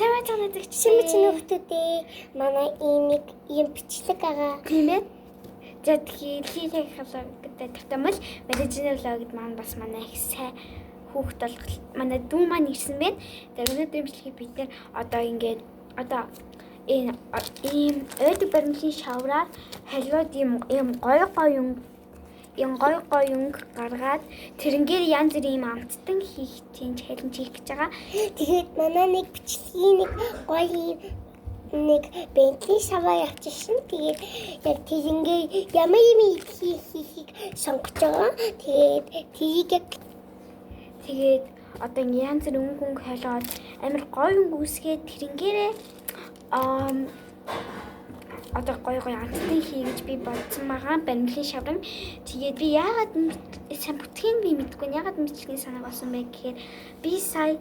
Сайн байна Нөхдүүдээ манай энийг юм бичлэг байгаа. Тийм ээ. За тэгэхээр гэдэг тавтамал медицинер влогд маань бас манай их сайн хүүхд бол манай дүү маань ирсэн байна. Тэгээд өнөөдөр бичлэгийг бид нэр одоо ингээд одоо ийм ойд баримлын шавраар халиуд ийм гоё гаргаад тэрнгээр янз бүрийн амттан хийх тийм чаленж хийх гэж байгаа. Тэгээд манай нэг бичлэгийн нэг гоё нэг бентли шаваа явчихсан. Тэгээд яг тэрнгээр ямар юм хийхийг сонгож байгаа. Тэгээд одоо янз бүр өнгө халиод амар гоё үсгээд тэрнгээрээ одоо гоё амттан хий гэж би бодсон байгаа. Баримлын шаврын. Тэгээд би яагаад сайн бүтгийг би мэдэхгүй. Яагаад бичлэгийн санааг олсон бэ гэхээр би сая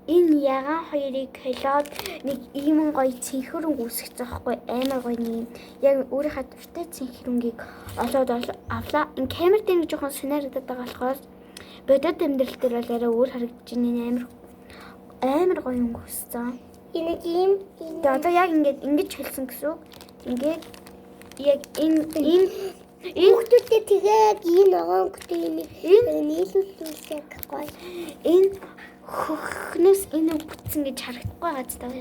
энэ ягаан хоёрыг холиод нэг ийм гоё цэнхэрэн үсгэж байгаа хгүй амар гоё нэг яг өөрийнхөө дуртай цэнхэрэнгийг олоод авлаа. Энэ камер дээр нэг жоохон сценаридад байгаа болохоор бодит амьдрал дээр бол арай өөр харагдаж байна. Амар гоё өнгөссөн. Энэ ийм одоо яг ингэж хэлсэн гэсэн үг. Ингээд яг энэ хүүхдүүдтэй тэгээд энэ огонгтой юм нийлүүлүүлэх яг гоё. Энэ хөхнөөс энэ бүтсэн гэж харагдахгүй байгаа ч таа.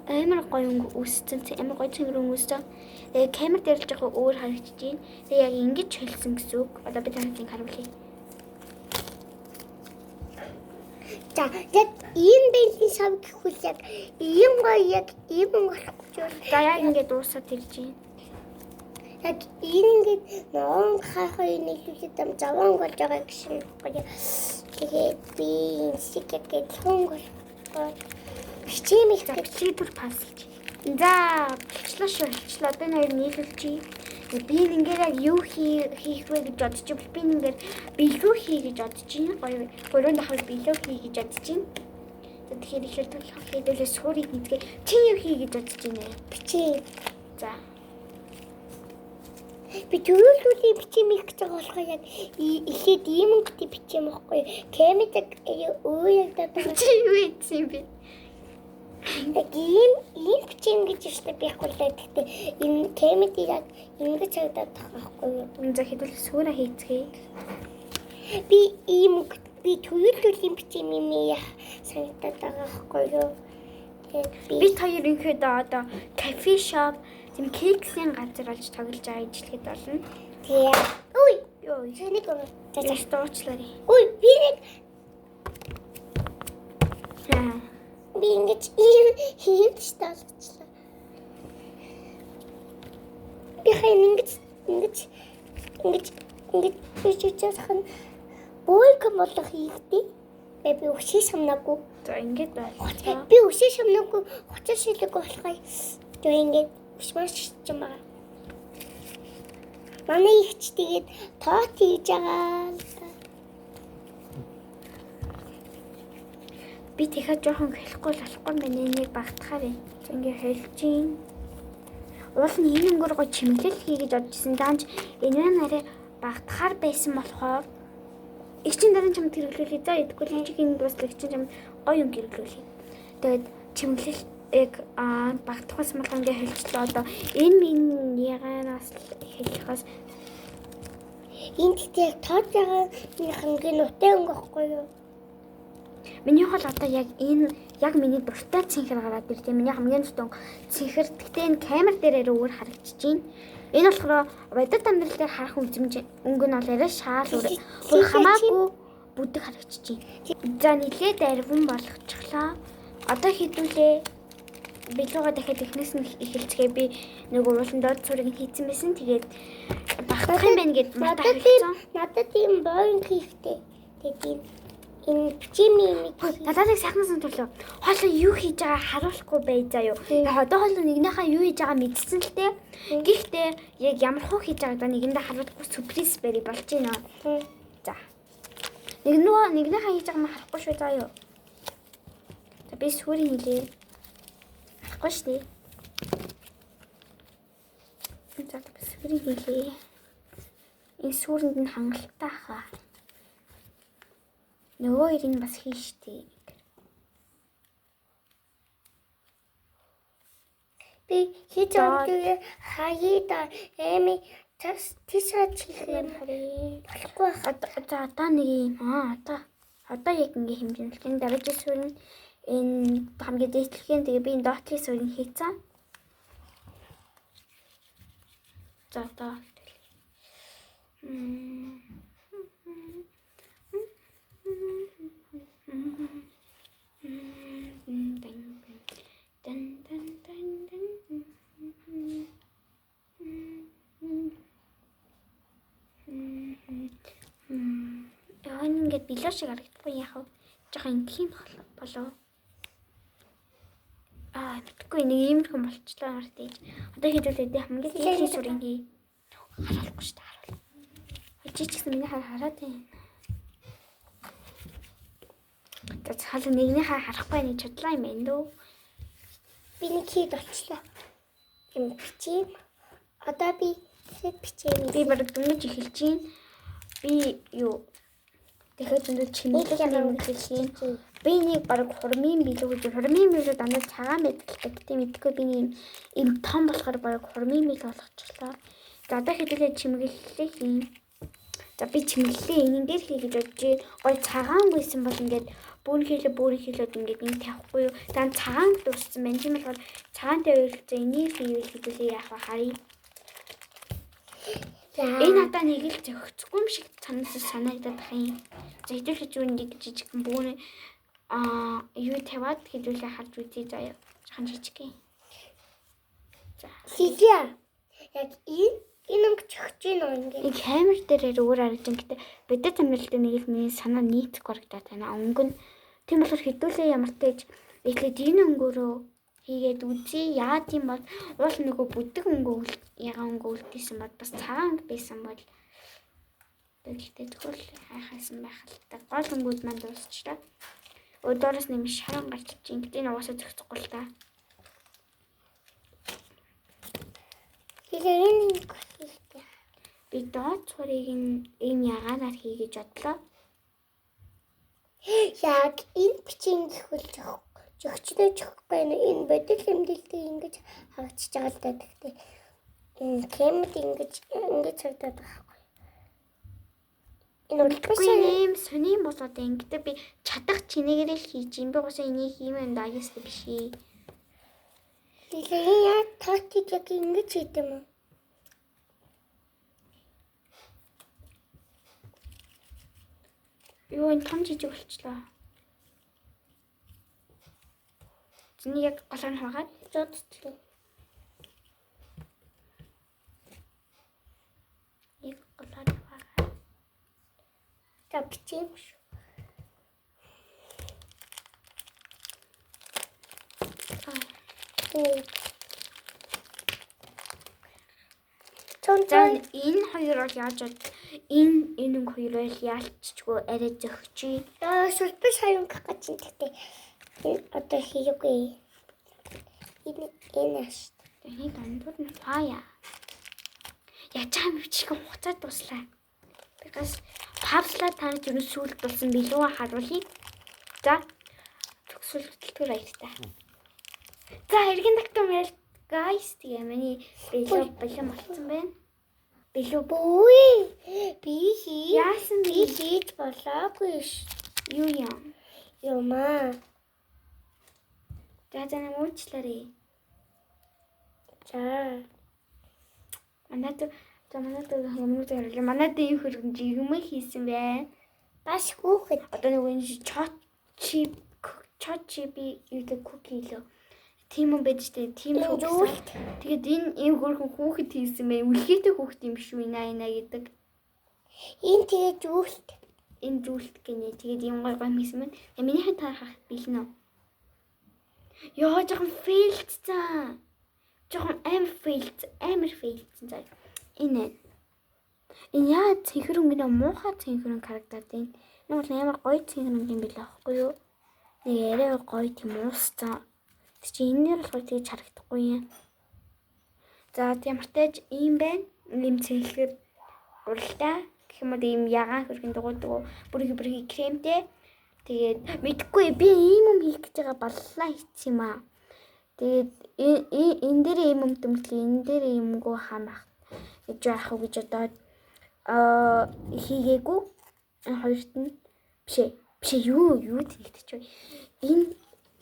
Амар гоё өнгө үссэн. Амар гоё цэнгэр өнгөссөн. Тэгээ камер дээр л жоохон өөр харагдаж байна. Тэгээ яг ингэж хэлсэн гэсэн үг. Одоо би таныг харуулъя. За яг энэ бензин шав гэхүүл яг ийм гоё яг ийм болохгүй ч байна. За яг ингээд дуусаад ирж байна. Яг ингээд нон хахай нийлүүлээд ам заван болж байгаа гэсэн гоё. Тэгээд би инсик гэдэг хонгор бичим их бичигдэл пас гэж. За бичлээ шүү. Одоо нэр нийлүүлчихье. Би ингээд яг юу хийх вэ гэж бодож байвал би ингээд бэлгүү хий гэж бодож байна. Гурван дахад бэлгүү хий гэж бодож байна. Тэгэхээр ихэл төлөх хийдэлээ суурийг нэггээ чи юу хий гэж бодож байна. Бичээ. За. Би төрүүлүүлээ бичим их гэж байгаа болохоор яг ихэд ийм өнгөтэй бичим байхгүй. Кемитэг өөр яг даа чи юу ийсэн бэ? Яг ийм бичим гэж ихтэй байхгүй л гэхдээ энэ кемит яг ингэж цагдаад байгаа байхгүй. За хэдүүл суураа хийцгээе. Би төрүүлүүлээ бичим юм яа санагдаад байгаа байхгүй юу? Бид хоёр инхэд одоо кафе шоп тийм кексийн газар болж тоглож байгаа ижилхэд болно. Тэгээ. Үй, ёо, сэнийг гоо. За дуучлаарай. Үй, би нэг би ингэж хийж таалчлаа. Би хайн ингэж бичээсэн бөөлк болох хийгдээ. Би өшөө самнаагүй. За ингэж байна. Би өшөө самнаагүй хуцас шилэг болохгүй. Тэгээ ингэж маш юм байна. Манай ихч тэгээд тоот хийж байгаа. Би тэгэхээр жоохон хэлэхгүй байна. Энийг багтахаар байна. Ингээ хэлчихин. Уул нь энэ өнгөр гоо чимэглэл хий гэж бодчихсон. Даанч энэ нарыг багтахаар байсан болохоор их чин дараа чамд хэрэглүүлээ. За идэхгүй л чигийн дуслах чин чам гоё өнгө хэрэглүүлээ. Тэгээд чимэглэл яг багтахаас мал ингээ хэлчихлээ. Одоо энэ минь ягаанаас хэлэхээс энэ тийм тоод байгаа нэг хамгийн нутай өнгө байхгүй юу? Миний хол одоо яг энэ яг миний дуртай цэнхэр гараад ирлээ. Миний хамгийн дуртай цэнхэр. Гэхдээ энэ камер дээр өөр харагдаж байна. Энэ болохоор бодит амьдрал дээр харах үзмж өнгө нь бол арай шаал өөр хамаагүй бүдэг харагдаж байна. За нилээд арвин болгочихлоо. Одоо хэдүүлээ бэлгүүгээ дахиад эхнээс нь эхэлцгээ би нэг уулын доод цурыг хийцэн байсан. Тэгээд багтах юм байна гэд надад хэлсэн. Надад тийм боон хийхтэй. Тэгээд энэ чимээ надад сайхан санагдав. Хоолоо юу хийж байгаа харуулахгүй бай заа юу. Яг одоо хоолоо нэгнийхээ юу хийж байгаа мэдсэн л дээ. Гэхдээ яг ямар хуу хийж байгааг нэгэндээ харуулахгүй сюрприз барь болж байна. За. Нэгнийхээ хийж байгааг харахгүй шүү заа юу. За би сүрийн хэлээ. Харахгүй шүү. За би сүрийн хэлээ. Энэ сүрэнд нь хангалттай хаа. Нөгөө хоёрыг бас хийн штэ. Би хийж байгаа хаяада эми тийшээ чихэн болохгүй За одоо нэг юм одоо яг ингээ хэмжээнд энэ дараагийн суурь энэ хамгийн дээдлэхийн тэгээ би энэ доотлын суурийг хийцэн. За одоо ингээд билүү шиг харагдахгүй яах вэ? Жохоо ингийн болов. Мэдгүй нэг иймэрхэн болчихлоо нарт ээж. Одоо хийдүүлээд хамгийн дээдлийн суурийг хий. Харуулахгүй шүү дээ харуул. Жижигсэн миний хараад байна. Тэц хаал нэгний харахгүй нэг чадлаа юм байна дөө. Би нэг хэд болчлоо. Юм бичээм. Одоо би хэд бичээм. Би бараг дүнэж эхэлж чинь. Би юу тэгэхээр зөндөө чимэглэх юм хэлхийн. Би нэг бараг хурмын билүү гэж хурмын билүү дандаа цагаан байдаг. Тийм мэдгүй би нэг юм том болохоор бараг хурмын билүү болгочихлоо. За одоо хэдүүлээ чимэглэлээ хийн. За би чимэглэлээ энэ дээр хийгээд бодчих. Гой цагаан байсан бол ингээд бүр хийлээд ингээд ингэ тавихгүй юу. За цагаан дууссан байна. Тийм болохоор цагаантай үйлчлээ энийг хийвэл хэдүүлээ яах вэ харъя. Энэ одоо нэг л зөгцгүй юм шиг санагдаад байх юм. За хэдүүлээ зүгээр нэг жижиг бүүр юу тавиад хэдүүлээ харж үзье заяа. Жахан жижиг юм. За хийя. Яг энэ өнгөч өгч ийн үү ингэ. Энэ камер дээр өөр харагдсан гэдэг бидэт амьдралтай нэг л миний санаа нийцэх харагдаад байна. Өнгө нь тийм болохоор хэдүүлээ ямар ч тааж эхлээд энэ өнгөөрөө хийгээд үзье. Яа тийм бол уул нөгөө бүдэг өнгө үлдээсэн бол бас цагаан байсан бол тэгтээ тэгвэл хайхаасан байх л та. Гол өнгүүд манд дуусчлаа. Өдөрөөс нэмж шаран гарч ийн гэдэг нь угаасаа зохицохгүй л та. Энэ би доод цорыг ийм ягаанаар хий гэж бодлоо. Яг энэ бичийн гэхүүл жогчтой жогхгүй энэ бодит хэмдэлтэй ингэж хавчиж байгаа л да. Тэгтээ энэ кемд ингэж цагдаад байхгүй. Энэ үлдэхгүй юм сони босоод ингэдэг би чадах чинээгээр л хийж юм би госоо энийг хиймэн дагаас биш ээ. Тэгээ яа тактик яг ингэж хийдэм үү? Юу энэ том жижиг болчлоо. Зэний яг голоор нь хагаад зодтлоо. Яг голоор хагаад. За бичээм шүү. За энэ хоёр бол яаж бод энэ хоёр бол яалччгүй арай зөгчий. Шүлбэ шаян гэх гэж тэгтээ одоо хийгээгүй. Энэ ааш. Тэний дондор нь фая. Ячаа мөвчгөө хуцаад дуслаа. Тэгээс павсла тань зүрх сүлд болсон билүү харуулъя. За төгсөл хөтөлбөр баяртай. За эргэн тагтам ял guys тэгээ миний билүү болсон байна. Билүү бүй. Би яасан би хийж болоогүй ш. Юу юм? Юмаа. За нуучлаарай. За. Манайд ийм хөргөмж юм хийсэн байна. Бас хүүхэд Одоо нэг энэ чот би юу гэдэг куки лөө. Тийм юм байж тээ. Тийм шүү. Тэгээд энэ ийм хөргөн хүүхэд хийсэн бай. Үлхийтэй хүүхэд юм шүү энэ гэдэг. Энэ тэгээд зүйлт. Энэ зүйлт гинэ. Тэгээд ийм гой хийсэн байна. Минийхэн тарах билнэ. Яа жоохон фейлцсан. Жоохон амар фейлцсан заа. Энэ яа цэнхэр өнгөнө муухай цэнхэр харагдаад байна. Энэ бол амар гоё цэнхэр өнгөн билээ аахгүй юу? Нэг арай гоё тийм уусцсан. Тэг чи энээр болохоор тэгж харагдахгүй юм. За тиймэртэй ийм байна. Ийм цэнхэр уралтай гэх юм уу ийм ягаан хөргөн дугуйдаг. Бүрхи кремтэй. Тэгээд мэдхгүй би ийм юм хийх гэж байгаа боллоо хийц юм аа. Тэгээд энэ дээр ийм юм төмөлий энэ дээр иймгүй хамаах гэж яах вэ гэж одоо хийгээгүй. Энэ хоёрт нь биш юу тэгтэж вэ?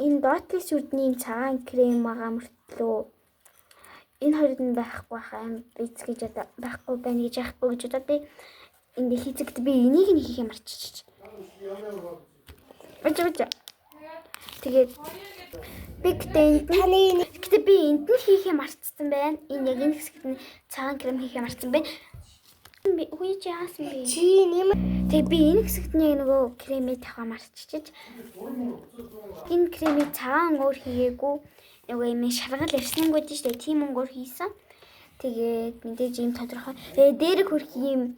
Энэ дотлес үрдний цагаан крем байгаа мөртлөө энэ хоёрт нь байхгүй хаа биц гэж одоо байхгүй байна гэж яахгүй гэж одоо би энэ хийцэгт би энийг нь хийх юм арчиж. Бачаа. Тэгээд Гэтэ би энд нь хийх юм арчсан байна. Энэ яг энэ хэсэгт нь цагаан крем хийх юм арчсан байна. Би үгүй яасан бэ? Чи нэм. Тэгээ би энэ хэсэгт нь нөгөө кремээ тавхаа марччихэж. Энэ кремээ цагаан өнгөөр хийгээгүй. Нөгөө юм шаргал ирсэн гоо дээ шүү дээ. Тим өнгөөр хийсэн. Тэгээд мэдээж юм тодорхой. Тэгээ дээр хөрх юм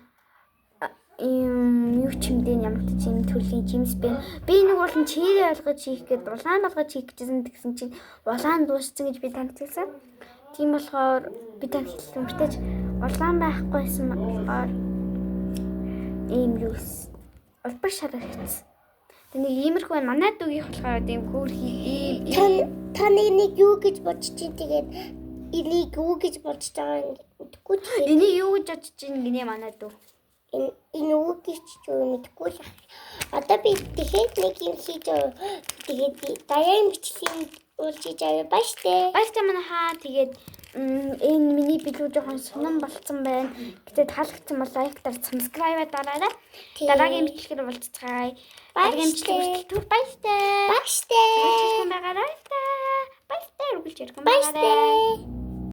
юу ч юм дээ ямар ч юм төрлийн жимс байна. Би нэг бол чири ойлгож хийх гээд улаан болгож хийх гэжсэн тэгсэн чинь улаан дууссан гэж би танд хэлсэн. Тийм болохоор би танд хэлсэн мөртөж улаан байхгүйсэн болохоор ийм юус улбар шаргал хийсэн. Тэг нэг иймэрхүү байна. Манай дүүгийнх болохоор тийм хөөрхий ийм Таны нэг юу гэж бодож чинь тэгээд энийг юу гэж бодож байгаа юм мэдгүй. Энийг юу гэж бодож чинь гинэ манай дүү. Энэ үг гэж мэдгүй л. Одоо би тэгэхээр нэг юм хийж тэгээд даяар бичлэгийн үйлчиж аваа бааштай. Бааштай манай хаа тэгээд энэ миний билүү жоохон сонирн болцсон байна. Гэтэ таалагдсан бол лайктаар subscribe дараарай. Дараагийн бичлэгээр уулзцгаая. Дараагийн бичлэгээр түр бааштай. Бааштай. Бааштай. Бааштай. Бааштай.